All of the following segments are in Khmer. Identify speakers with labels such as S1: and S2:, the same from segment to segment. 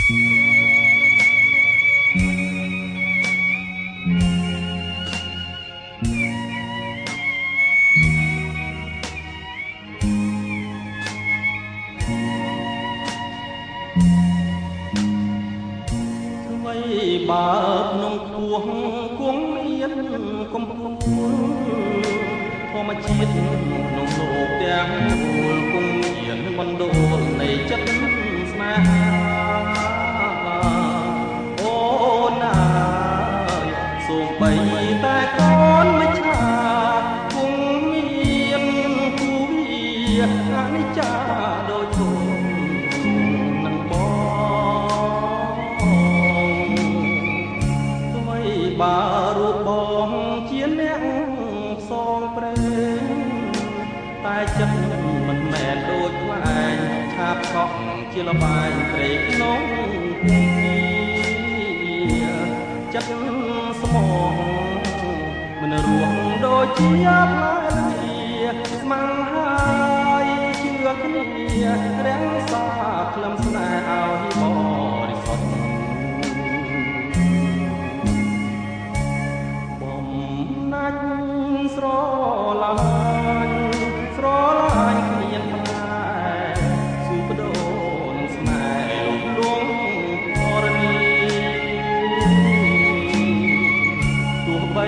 S1: បើក្នុងពោះគង់មានកំពុងធម្មជាតិក្នុងលោកទាំងមូលគង់មានបណ្ដូលនៃចិត្តស្នេហាអូនណាយសូម្បីតែកូនមិនឆាគង់មានគូវាអនិច្ចាដូចធំនឹងបើរូបបងជាអ្នកផ្សងព្រេងតែចិត្តមិនមែនដូចខ្លែងឆាបកក់ជាលបែងព្រេងក្នុងភូមិចិត្តស្មងមិនរស់ដូចជាផ្លែស្មាំងហើយជឿគ្នារាំងសាក្លឹមស្នេហ៍ឲ្យបរិសុទ្ធស្រឡាញ់គ្មានផ្លែស៊ូបដូរនឹងស្នេហ៍លំលងធរណីទោះបី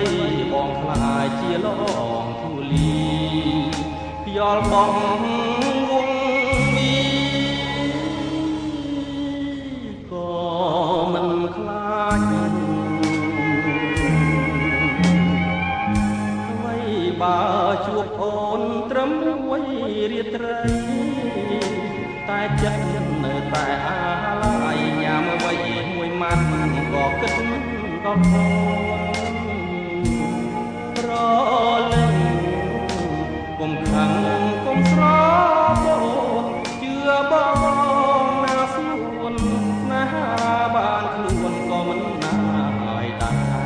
S1: បងខ្លាចជាលងធូលីយល់បងវងមីក៏មិនខ្លាចបើជួបអូនត្រឹមមួយរាត្រីតែចិត្តនៅតែអាឡ័យញ៉ាំអ្វីមួយម៉ាត់ក៏គិតដល់អូនប្រលឹងកុំខឹងកុំស្របអូនជឿបងណាស្រួលណាបានខ្លួនក៏មិនណាយដែរ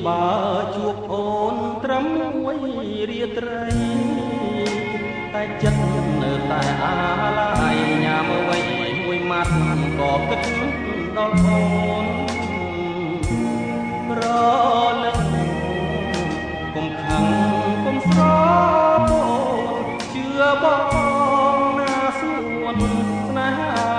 S1: បើជួបអូនត្រឹមមួយរាត្រីតែចិត្តនៅតែអាឡ័យញ៉ាំអ្វីមួយម៉ាត់ក៏គិតដល់អូនប្រលឹងកុំខឹងកុំស្របអូនជឿបងណាស្រួលស្នេហា